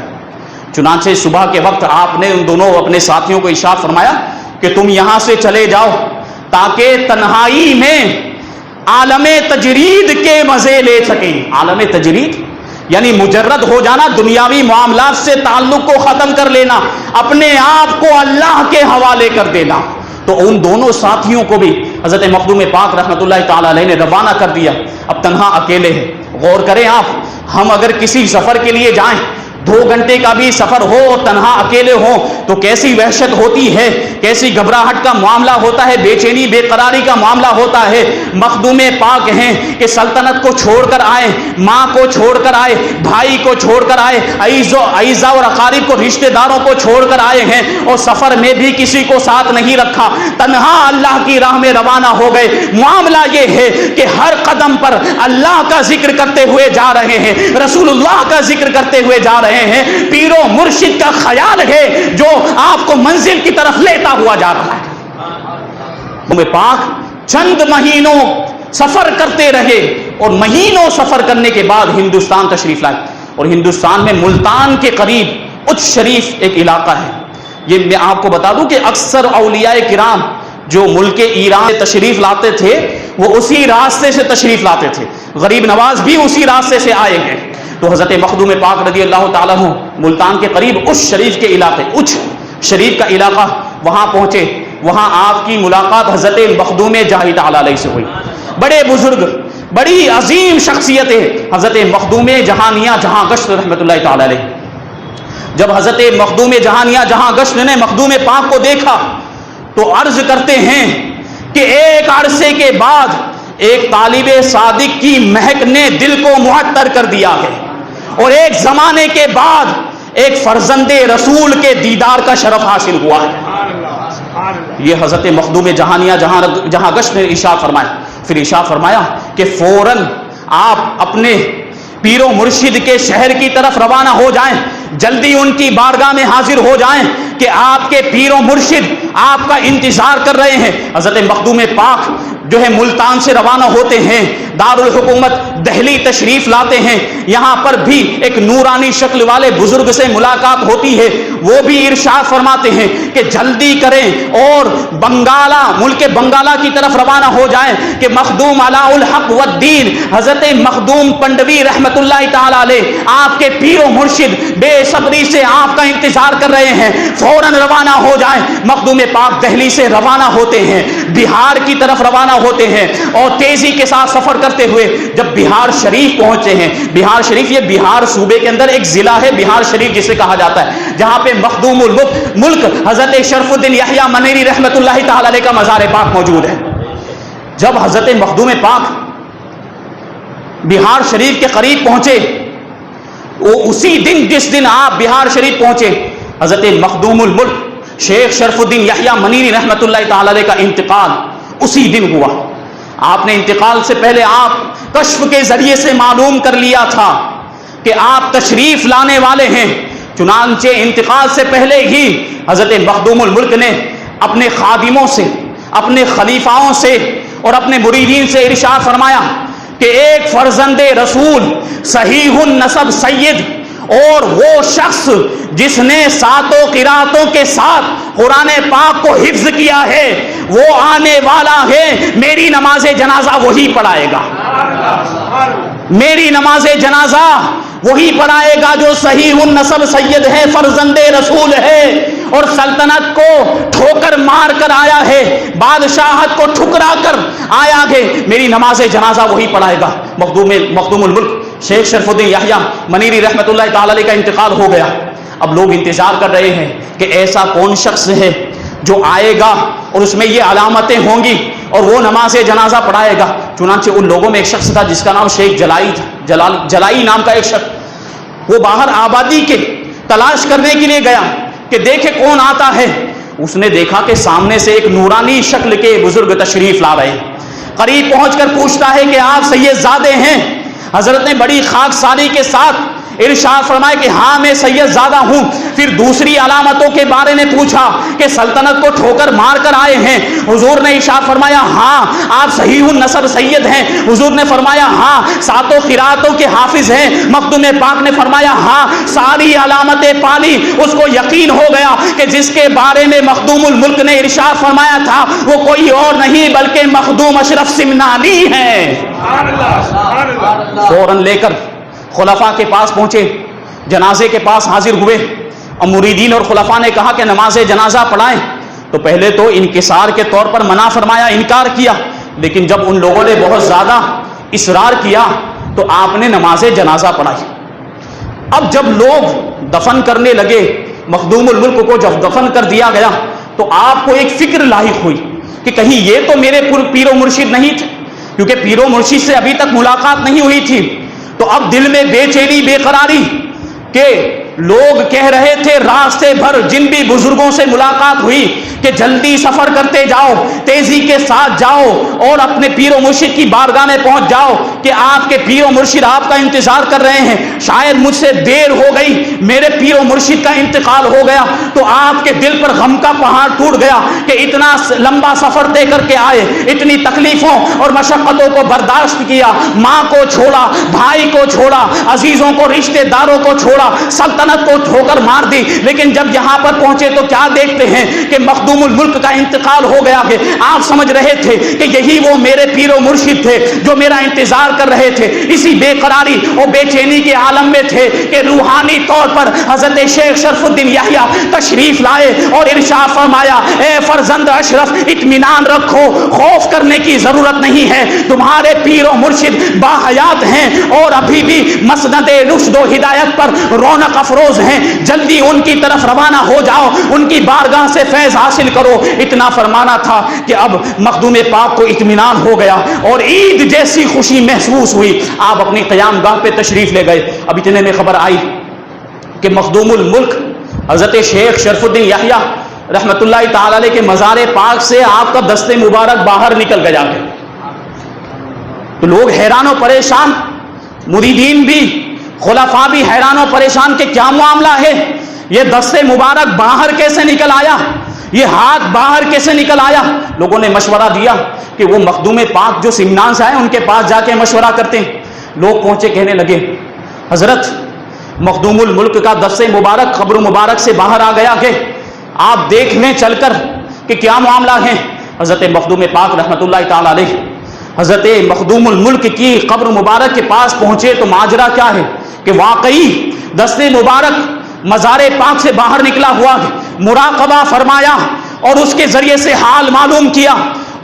چنانچہ صبح کے وقت آپ نے ان دونوں اپنے ساتھیوں کو ارشاد فرمایا کہ تم یہاں سے چلے جاؤ تاکہ تنہائی میں عالم تجرید کے مزے لے سکیں۔ عالم تجرید یعنی مجرد ہو جانا، دنیاوی معاملات سے تعلق کو ختم کر لینا، اپنے آپ کو اللہ کے حوالے کر دینا۔ تو ان دونوں ساتھیوں کو بھی حضرت مخدوم پاک رحمۃ اللہ تعالی علیہ نے روانہ کر دیا۔ اب تنہا اکیلے ہیں۔ غور کریں آپ، ہم اگر کسی سفر کے لیے جائیں، 2 گھنٹے کا بھی سفر ہو اور تنہا اکیلے ہوں تو کیسی وحشت ہوتی ہے، کیسی گھبراہٹ کا معاملہ ہوتا ہے، بے چینی بے قراری کا معاملہ ہوتا ہے۔ مخدوم پاک ہیں کہ سلطنت کو چھوڑ کر آئے، ماں کو چھوڑ کر آئے، بھائی کو چھوڑ کر آئے، عزیزہ اور اقارب کو، رشتہ داروں کو چھوڑ کر آئے ہیں، اور سفر میں بھی کسی کو ساتھ نہیں رکھا، تنہا اللہ کی راہ میں روانہ ہو گئے۔ معاملہ یہ ہے کہ ہر قدم پر اللہ کا ذکر کرتے ہوئے جا رہے ہیں، رسول اللہ کا ذکر کرتے ہوئے جا رہے ہیں، پیر و مرشد کا خیال ہے جو آپ کو منزل کی طرف لیتا ہوا جا رہا ہے۔ تمہیں پاک چند مہینوں سفر کرتے رہے، اور مہینوں سفر کرنے کے بعد ہندوستان تشریف لائے، اور ہندوستان میں ملتان کے قریب اچ شریف ایک علاقہ ہے۔ یہ میں آپ کو بتا دوں کہ اکثر اولیاء کرام جو ملک ایران تشریف لاتے تھے وہ اسی راستے سے تشریف لاتے تھے، غریب نواز بھی اسی راستے سے آئے ہیں۔ تو حضرت مخدوم پاک رضی اللہ تعالیٰ عنہ ملتان کے قریب اچ شریف کے علاقے، اچ شریف کا علاقہ، وہاں پہنچے۔ وہاں آپ کی ملاقات حضرت مخدوم جاہی تعالیٰ علیہ سے ہوئی۔ بڑے بزرگ، بڑی عظیم شخصیتیں، حضرت مخدوم جہانیہ جہاں گشت رحمۃ اللہ تعالیٰ علیہ۔ جب حضرت مخدوم جہانیہ جہاں گشت نے مخدوم پاک کو دیکھا تو عرض کرتے ہیں کہ ایک عرصے کے بعد ایک طالب صادق کی مہک نے دل کو معطر کر دیا ہے، اور ایک زمانے کے بعد ایک فرزند رسول کے دیدار کا شرف حاصل ہوا ہے۔ یہ حضرت مخدوم جہانیہ جہاں گشت نے ارشاد فرمایا۔ پھر ارشاد فرمایا کہ فوراً آپ اپنے پیر و مرشد کے شہر کی طرف روانہ ہو جائیں، جلدی ان کی بارگاہ میں حاضر ہو جائیں کہ آپ کے پیر و مرشد آپ کا انتظار کر رہے ہیں۔ حضرت مخدوم پاک جو ہے ملتان سے روانہ ہوتے ہیں، دارالحکومت دہلی تشریف لاتے ہیں۔ یہاں پر بھی ایک نورانی شکل والے بزرگ سے ملاقات ہوتی ہے، وہ بھی ارشاد فرماتے ہیں کہ جلدی کریں اور بنگالہ، ملک بنگالہ کی طرف روانہ ہو جائیں کہ مخدوم علاء الحق والدین حضرت مخدوم پنڈوی رحمت اللہ تعالی علیہ، آپ کے پیر و مرشد بے صبری سے آپ کا انتظار کر رہے ہیں، فوراً روانہ ہو جائیں۔ مخدوم پاک دہلی سے روانہ ہوتے ہیں، بہار کی طرف روانہ ہوتے ہیں، اور تیزی کے ساتھ سفر کرتے ہوئے جب بہار شریف پہنچے ہیں، بہار شریف یہ بہار صوبے کے اندر ایک ضلع ہے، بہار شریف جسے کہا جاتا ہے، جہاں پہ مخدوم الملک حضرت شرف الدین یحییٰ منیری رحمت اللہ تعالی علیہ کا مزار پاک موجود ہے۔ جب حضرت مخدوم پاک بہار شریف کے قریب پہنچے، وہ اسی دن جس دن آپ بہار شریف پہنچے، حضرت مخدوم الملک شیخ شرف الدین یحییٰ منیری رحمت اللہ تعالی علیہ کا انتقال اسی دن ہوا۔ آپ نے انتقال سے پہلے آپ کشف کے ذریعے سے معلوم کر لیا تھا کہ آپ تشریف لانے والے ہیں، چنانچہ انتقال سے پہلے ہی حضرت مخدوم الملک نے اپنے خادموں سے، اپنے خلیفاؤں سے اور اپنے مریدین سے ارشاد فرمایا کہ ایک فرزند رسول صحیح النسب سید اور وہ شخص جس نے ساتوں قراتوں کے ساتھ قرآن پاک کو حفظ کیا ہے وہ آنے والا ہے، میری نماز جنازہ وہی پڑھائے گا، میری نماز جنازہ وہی پڑھائے گا جو صحیح النسب سید ہے، فرزند رسول ہے اور سلطنت کو ٹھوکر مار کر آیا ہے، بادشاہت کو ٹھکرا کر آیا ہے، میری نماز جنازہ وہی پڑھائے گا۔ مخدوم الملک شیخ شرف الدین یحییٰ منیری رحمۃ اللہ تعالی علیہ کا انتقال ہو گیا۔ اب لوگ انتظار کر رہے ہیں کہ ایسا کون شخص ہے جو آئے گا اور اس میں یہ علامتیں ہوں گی اور وہ نماز جنازہ پڑھائے گا۔ چنانچہ ان لوگوں میں ایک شخص تھا جس کا نام شیخ جلائی نام کا ایک شخص، وہ باہر آبادی کے تلاش کرنے کے لیے گیا کہ دیکھے کون آتا ہے۔ اس نے دیکھا کہ سامنے سے ایک نورانی شکل کے بزرگ تشریف لا رہے ہیں۔ قریب پہنچ کر پوچھتا ہے کہ آپ سید زادے ہیں؟ حضرت نے بڑی خاکساری کے ساتھ ارشاد فرمایا کہ ہاں میں سید زادہ ہوں۔ پھر دوسری علامتوں کے بارے میں پوچھا کہ سلطنت کو ٹھوکر مار کر آئے ہیں۔ حضور نے ارشاد فرمایا ہاں آپ صحیح النسب سید ہیں۔ حضور نے فرمایا ہاں ساتوں قراتوں کے حافظ ہیں۔ مخدوم پاک نے فرمایا ہاں ساری علامتیں پالی۔ اس کو یقین ہو گیا کہ جس کے بارے میں مخدوم الملک نے ارشاد فرمایا تھا وہ کوئی اور نہیں بلکہ مخدوم اشرف سمنانی ہیں۔ فوراً لے کر خلفاء کے پاس پہنچے، جنازے کے پاس حاضر ہوئے اور مریدین اور خلفاء نے کہا کہ نماز جنازہ پڑھائیں تو پہلے تو انکسار کے طور پر منع فرمایا، انکار کیا، لیکن جب ان لوگوں نے بہت زیادہ اصرار کیا تو آپ نے نماز جنازہ پڑھائی۔ اب جب لوگ دفن کرنے لگے، مخدوم الملک کو جب دفن کر دیا گیا تو آپ کو ایک فکر لاحق ہوئی کہ کہیں یہ تو میرے پیر و مرشد نہیں تھے، کیونکہ پیر و مرشد سے ابھی تک ملاقات نہیں ہوئی تھی۔ تو اب دل میں بے چینی بے قراری کہ لوگ کہہ رہے تھے راستے بھر جن بھی بزرگوں سے ملاقات ہوئی کہ جلدی سفر کرتے جاؤ، تیزی کے ساتھ جاؤ اور اپنے پیر و مرشد کی بارگاہ میں پہنچ جاؤ کہ آپ کے پیر و مرشد آپ کا انتظار کر رہے ہیں، شاید مجھ سے دیر ہو گئی، میرے پیر و مرشد کا انتقال ہو گیا۔ تو آپ کے دل پر غم کا پہاڑ ٹوٹ گیا کہ اتنا لمبا سفر طے کر کے آئے، اتنی تکلیفوں اور مشقتوں کو برداشت کیا، ماں کو چھوڑا، بھائی کو چھوڑا، عزیزوں کو رشتہ داروں کو چھوڑا، سلطنت کو ٹھوکر مار دی، لیکن جب یہاں پر پہنچے تو کیا دیکھتے ہیں کہ مخدوم الملک کا انتقال ہو گیا ہے۔ آپ سمجھ رہے تھے کہ یہی وہ میرے پیر و مرشد تھے جو میرا انتظار کر رہے تھے، اسی بے قراری اور بے چینی کے عالم میں تھے کہ روحانی طور پر حضرت شیخ شرف الدین یحییٰ تشریف لائے اور ارشاد فرمایا اے فرزند اشرف اطمینان رکھو، خوف کرنے کی ضرورت نہیں ہے، تمہارے پیر و مرشد باحیات ہیں اور ابھی بھی مسند رشد و ہدایت پر رونق افروز ہیں، جلدی ان کی طرف روانہ ہو جاؤ، ان کی بارگاہ سے فیض حاصل کرو۔ اتنا فرمانا تھا کہ اب مخدوم پاک کو اطمینان ہو گیا اور عید جیسی خوشی محسوس ہوئی۔ آپ اپنی قیام گاہ پہ تشریف لے گئے۔ اب اتنے میں خبر آئی کہ مخدوم الملک حضرت شیخ شرف الدین یحییٰ رحمت اللہ تعالی علیہ کے مزار پاک سے آپ کا دست مبارک باہر نکل گیا۔ تو لوگ حیران و پریشان، مریدین بھی، خلفاء بھی حیران و پریشان کہ کیا معاملہ ہے، یہ دست مبارک باہر کیسے نکل آیا، یہ ہاتھ باہر کیسے نکل آیا۔ لوگوں نے مشورہ دیا کہ وہ مخدوم پاک جو سمنان سے آئے ان کے پاس جا کے مشورہ کرتے ہیں۔ لوگ پہنچے، کہنے لگے حضرت مخدوم الملک کا دست مبارک قبر مبارک سے باہر آ گیا ہے، آپ دیکھ لیں چل کر کہ کیا معاملہ ہے۔ حضرت مخدوم پاک رحمت اللہ تعالی علیہ حضرت مخدوم الملک کی قبر مبارک کے پاس پہنچے تو ماجرا کیا ہے کہ واقعی دست مبارک مزار پاک سے باہر نکلا ہوا، مراقبہ فرمایا اور اس کے ذریعے سے حال معلوم کیا،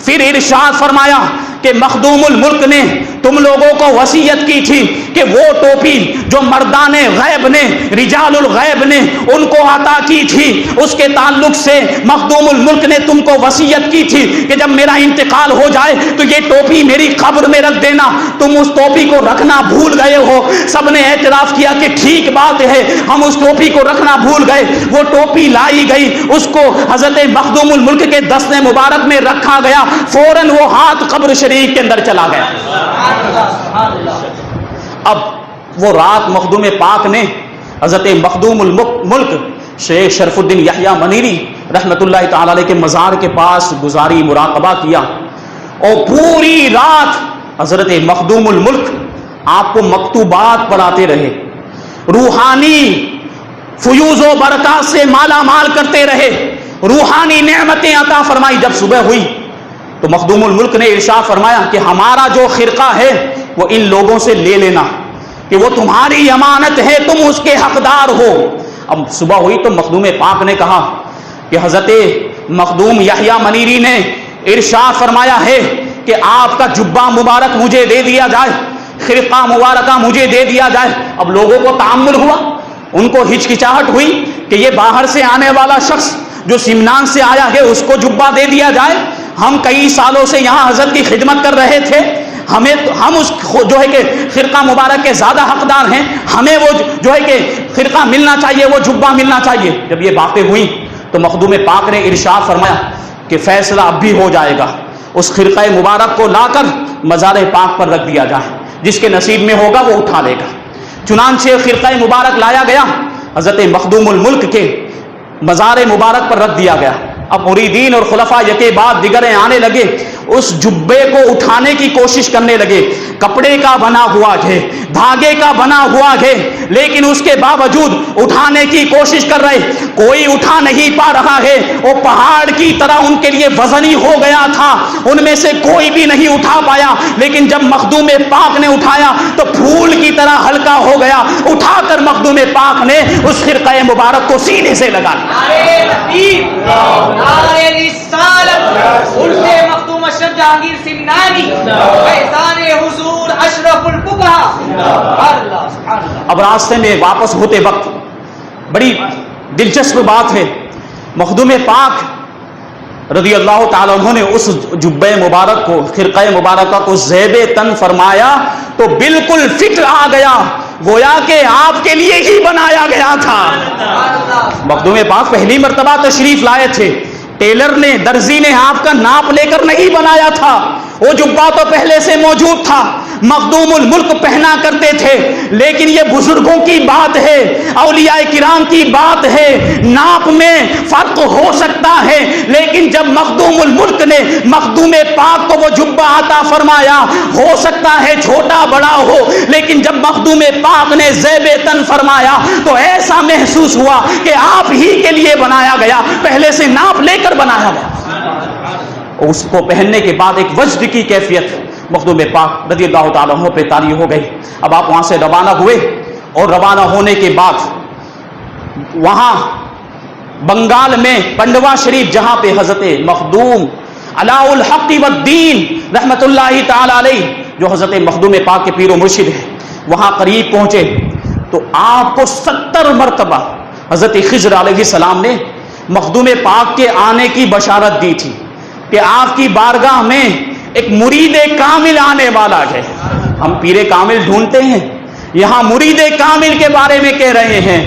پھر ارشاد فرمایا کہ مخدوم الملک نے تم لوگوں کو وصیت کی تھی کہ وہ ٹوپی جو مردان غیب نے، رجال الغیب نے ان کو عطا کی تھی، اس کے تعلق سے مخدوم الملک نے تم کو وصیت کی تھی کہ جب میرا انتقال ہو جائے تو یہ ٹوپی میری قبر میں رکھ دینا۔ تم اس ٹوپی کو رکھنا بھول گئے ہو۔ سب نے اعتراف کیا کہ ٹھیک بات ہے، ہم اس ٹوپی کو رکھنا بھول گئے۔ وہ ٹوپی لائی گئی، اس کو حضرت مخدوم الملک کے دست مبارک میں رکھا گیا، فوراً وہ ہاتھ قبر شریف کے اندر چلا گیا۔ اب وہ رات مخدوم پاک نے حضرت مخدوم الملک شیخ شرف الدین یحییٰ منیری رحمت اللہ تعالی علیہ کے مزار کے پاس گزاری، مراقبہ کیا اور پوری رات حضرت مخدوم الملک آپ کو مکتوبات پڑھاتے رہے، روحانی فیوز و برکات سے مالا مال کرتے رہے، روحانی نعمتیں عطا فرمائی۔ جب صبح ہوئی تو مخدوم الملک نے ارشاد فرمایا کہ ہمارا جو خرقہ ہے وہ ان لوگوں سے لے لینا، کہ وہ تمہاری امانت ہے، تم اس کے حقدار ہو۔ اب صبح ہوئی تو مخدوم پاک نے کہا کہ حضرت مخدوم یحییٰ منیری نے ارشاد فرمایا ہے کہ آپ کا جبہ مبارک مجھے دے دیا جائے، خرقہ مبارکہ مجھے دے دیا جائے۔ اب لوگوں کو تعامل ہوا، ان کو ہچکچاہٹ ہوئی کہ یہ باہر سے آنے والا شخص جو سمنان سے آیا ہے اس کو جبہ دے دیا جائے، ہم کئی سالوں سے یہاں حضرت کی خدمت کر رہے تھے، ہم اس جو ہے کہ خرقہ مبارک کے زیادہ حقدار ہیں، ہمیں وہ جو ہے کہ خرقہ ملنا چاہیے، وہ جبہ ملنا چاہیے۔ جب یہ باتیں ہوئیں تو مخدوم پاک نے ارشاد فرمایا کہ فیصلہ اب بھی ہو جائے گا، اس خرقہ مبارک کو لا کر مزار پاک پر رکھ دیا جائے، جس کے نصیب میں ہوگا وہ اٹھا لے گا۔ چنانچہ خرقہ مبارک لایا گیا، حضرت مخدوم الملک کے مزار مبارک پر رکھ دیا گیا۔ اب مریدین اور خلفاء یکے بعد دیگریں آنے لگے، اس جبے کو اٹھانے کی کوشش کرنے لگے۔ کپڑے کا بنا ہوا ہے، دھاگے کا بنا ہوا ہے، لیکن اس کے باوجود اٹھانے کی کوشش کر رہے، کوئی اٹھا نہیں پا رہا ہے۔ وہ پہاڑ کی طرح ان کے لیے وزنی ہو گیا تھا، ان میں سے کوئی بھی نہیں اٹھا پایا۔ لیکن جب مخدوم پاک نے اٹھایا تو پھول کی طرح ہلکا ہو گیا۔ اٹھا کر مخدوم پاک نے اس خرقہ مبارک کو سینے سے لگا لیا۔ نعرہ رسالت، الف مخدوم اشرف جہانگیر سمنانی، فیضان حضور اشرف الفقہا۔ اب راستے میں واپس ہوتے وقت بڑی دلچسپ بات ہے، مخدوم پاک رضی اللہ تعالیٰ عنہ نے اس جبہ مبارک کو، خرقہ مبارکہ کو زیب تن فرمایا تو بالکل فٹ آ گیا، گویا کہ آپ کے لیے ہی بنایا گیا تھا۔ مخدوم پاک پہلی مرتبہ تشریف لائے تھے، ٹیلر نے، درزی نے آپ کا ناپ لے کر نہیں بنایا تھا، وہ جبہ تو پہلے سے موجود تھا، مخدوم الملک پہنا کرتے تھے۔ لیکن یہ بزرگوں کی بات ہے، اولیاء کرام کی بات ہے، ناپ میں فرق ہو سکتا ہے، لیکن جب مخدوم الملک نے مخدوم پاک کو وہ جبہ عطا فرمایا، ہو سکتا ہے چھوٹا بڑا ہو، لیکن جب مخدوم پاک نے زیب تن فرمایا تو ایسا محسوس ہوا کہ آپ ہی کے لیے بنایا گیا، پہلے سے ناپ لے کر بنایا گیا۔ اس کو پہننے کے بعد ایک وجد کی کیفیت مخدوم پاک رضی اللہ تعالیٰ عنہ پہ طاری ہو گئی۔ اب آپ وہاں سے روانہ ہوئے، اور روانہ ہونے کے بعد وہاں بنگال میں پنڈوا شریف، جہاں پہ حضرت مخدوم علاء الحق والدین رحمت اللہ تعالی علیہ، جو حضرت مخدوم پاک کے پیر و مرشد ہیں، وہاں قریب پہنچے تو آپ کو 70 مرتبہ حضرت خضر علیہ السلام نے مخدوم پاک کے آنے کی بشارت دی تھی کہ آپ کی بارگاہ میں ایک مرید کامل آنے والا ہے۔ ہم پیر کامل ڈھونڈتے ہیں، یہاں مرید کامل کے بارے میں کہہ رہے ہیں،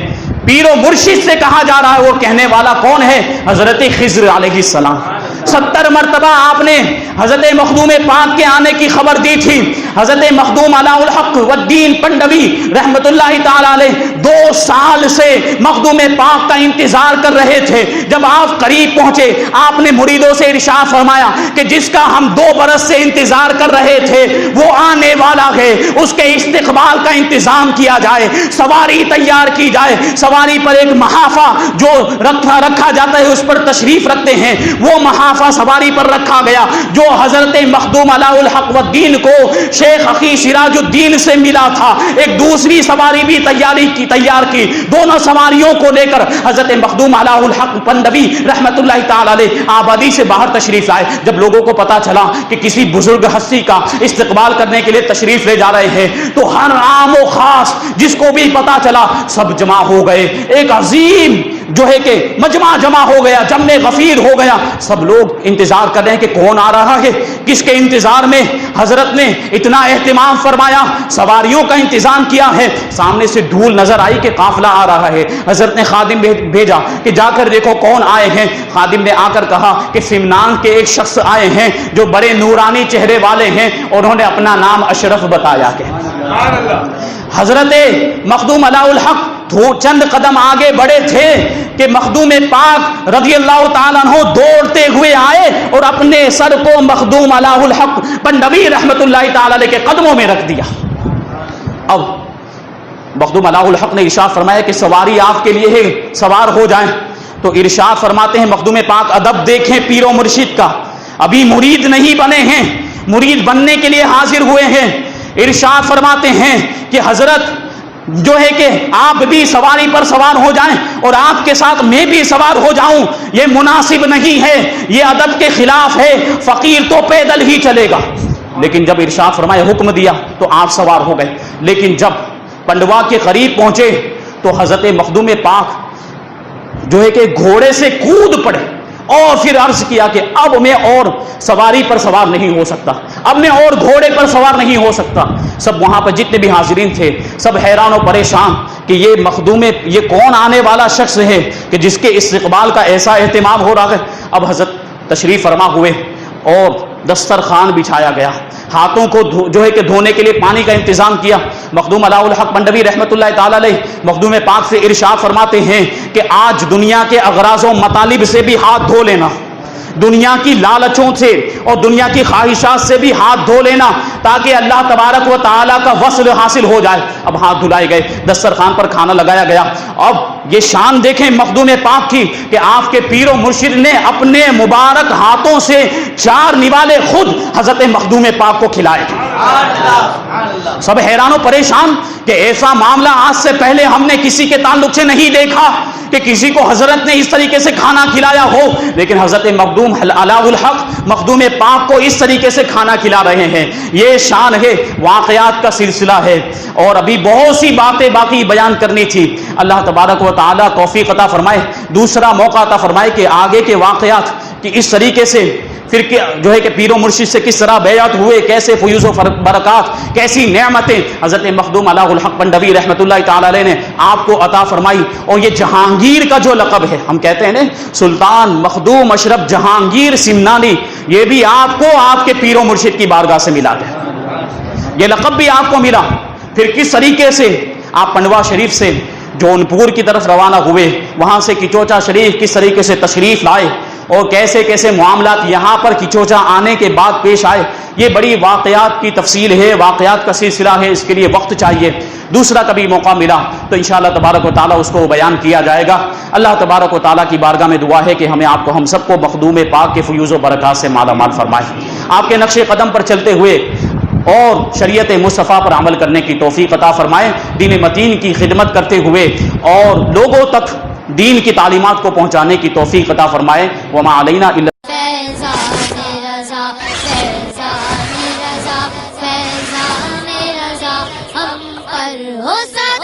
پیر و مرشد سے کہا جا رہا ہے، وہ کہنے والا کون ہے؟ حضرت خضر علیہ السلام۔ 70 مرتبہ آپ نے حضرت مخدوم پاک کے آنے کی خبر دی تھی۔ حضرت مخدوم علاء الحق والدین پنڈوی رحمت اللہ تعالی علیہ 2 سال سے مخدوم پاک کا انتظار کر رہے تھے۔ جب آپ قریب پہنچے، آپ نے مریدوں سے ارشاد فرمایا کہ جس کا ہم 2 برس سے انتظار کر رہے تھے وہ آنے والا ہے، اس کے استقبال کا انتظام کیا جائے، سواری تیار کی جائے۔ سواری پر ایک محافہ جو رکھا جاتا ہے، اس پر تشریف رکھتے ہیں، وہ محافہ سواری پر رکھا گیا جو حضرت مخدوم علاء الحق والدین کو شیخ اخی سراج الدین سے ملا تھا۔ ایک دوسری سواری بھی تیار کی، دونوں سواریوں کو لے کر حضرت مخدوم علاء الحق پنڈوی رحمت اللہ تعالی علیہ آبادی سے باہر تشریف لائے۔ جب لوگوں کو پتا چلا کہ کسی بزرگ ہستی کا استقبال کرنے کے لیے تشریف لے جا رہے ہیں تو ہر عام و خاص جس کو بھی پتا چلا سب جمع ہو گئے، ایک عظیم جو ہے کہ مجمع جمع ہو گیا، جمع غفیر ہو گیا۔ سب لوگ انتظار کر رہے ہیں کہ کون آ رہا ہے، کس کے انتظار میں حضرت نے اتنا اہتمام فرمایا، سواریوں کا انتظام کیا ہے۔ سامنے سے دھول نظر آئی کہ قافلہ آ رہا ہے، حضرت نے خادم بھیجا کہ جا کر دیکھو کون آئے ہیں۔ خادم نے آ کر کہا کہ سمنان کے ایک شخص آئے ہیں جو بڑے نورانی چہرے والے ہیں، اور انہوں نے اپنا نام اشرف بتایا کہ حضرت مخدوم علاء الحق چند قدم آگے بڑھے تھے کہ مخدوم پاک رضی اللہ تعالیٰ عنہ دوڑتے ہوئے آئے اور اپنے سر کو مخدوم علاء الحق بندوی رحمت اللہ تعالیٰ علیہ کے قدموں میں رکھ دیا. اب مخدوم علاء الحق نے ارشاد فرمایا کہ سواری آپ کے لیے ہے، سوار ہو جائیں. تو ارشاد فرماتے ہیں مخدوم پاک ادب دیکھیں پیر و مرشد کا، ابھی مرید نہیں بنے ہیں، مرید بننے کے لیے حاضر ہوئے ہیں. ارشاد فرماتے ہیں کہ حضرت جو ہے کہ آپ بھی سواری پر سوار ہو جائیں اور آپ کے ساتھ میں بھی سوار ہو جاؤں، یہ مناسب نہیں ہے، یہ ادب کے خلاف ہے، فقیر تو پیدل ہی چلے گا. لیکن جب ارشاد فرمایا حکم دیا تو آپ سوار ہو گئے. لیکن جب پنڈوا کے قریب پہنچے تو حضرت مخدوم پاک جو ہے کہ گھوڑے سے کود پڑے اور پھر عرض کیا کہ اب میں اور سواری پر سوار نہیں ہو سکتا، اب میں اور گھوڑے پر سوار نہیں ہو سکتا. سب وہاں پر جتنے بھی حاضرین تھے سب حیران و پریشان کہ یہ مخدوم یہ کون آنے والا شخص ہے کہ جس کے استقبال کا ایسا اہتمام ہو رہا ہے. اب حضرت تشریف فرما ہوئے اور دسترخوان بچھایا گیا، ہاتھوں کو جو ہے کہ دھونے کے لیے پانی کا انتظام کیا. مخدوم علاء الحق بندوی رحمت اللہ تعالی علیہ مخدوم پاک سے ارشاد فرماتے ہیں کہ آج دنیا کے اغراض و مطالب سے بھی ہاتھ دھو لینا، دنیا کی لالچوں سے اور دنیا کی خواہشات سے بھی ہاتھ دھو لینا تاکہ اللہ تبارک و تعالیٰ کا وصل حاصل ہو جائے. اب ہاتھ دھلائے گئے، دسترخوان پر کھانا لگایا گیا. اب یہ شان دیکھیں مخدوم پاک کی کہ آپ کے پیر و مرشد نے اپنے مبارک ہاتھوں سے 4 نوالے خود حضرت مخدوم پاک کو کھلائے. سب حیران و پریشان کہ ایسا معاملہ آج سے پہلے ہم نے کسی کے تعلق سے نہیں دیکھا کہ کسی کو حضرت نے اس طریقے سے کھانا کھلایا ہو. لیکن حضرت مخدوم علاء الحق مخدوم پاک کو اس طریقے سے کھانا کھلا رہے ہیں. یہ شان ہے، واقعات کا سلسلہ ہے اور ابھی بہت سی باتیں باقی بیان کرنی تھی. اللہ تبارک و تعالیٰ توفیق عطا فرمائے، دوسرا موقع عطا فرمائے کہ آگے کے واقعات کہ اس طریقے سے پھر جو ہے کہ پیر و مرشد سے کس طرح بیعت ہوئے، کیسے فیوز و برکات، کیسی نعمتیں حضرت مخدوم علاء الحق بندوی رحمت اللہ تعالی علیہ نے آپ کو عطا فرمائی. اور یہ جہانگیر کا جو لقب ہے، ہم کہتے ہیں نا سلطان مخدوم اشرف جہانگیر سمنانی، یہ بھی آپ کو آپ کے پیر و مرشد کی بارگاہ سے ملا ہے، یہ لقب بھی آپ کو ملا. پھر کس طریقے سے آپ پنڈوا شریف سے جونپور کی طرف روانہ ہوئے، وہاں سے کچوچا شریف کس طریقے سے تشریف لائے اور کیسے کیسے معاملات یہاں پر کچوچا آنے کے بعد پیش آئے، یہ بڑی واقعات کی تفصیل ہے، واقعات کا سلسلہ ہے، اس کے لیے وقت چاہیے. دوسرا کبھی موقع ملا تو انشاءاللہ تبارک و تعالیٰ اس کو بیان کیا جائے گا. اللہ تبارک و تعالیٰ کی بارگاہ میں دعا ہے کہ ہمیں آپ کو ہم سب کو مخدوم پاک کے فیوز و برکات سے مالا مال فرمائے، آپ کے نقش قدم پر چلتے ہوئے اور شریعت مصطفیٰ پر عمل کرنے کی توفیق عطا فرمائے، دین متین کی خدمت کرتے ہوئے اور لوگوں تک دین کی تعلیمات کو پہنچانے کی توفیق عطا فرمائے. وما علینا الا ہم پر ہو سکتا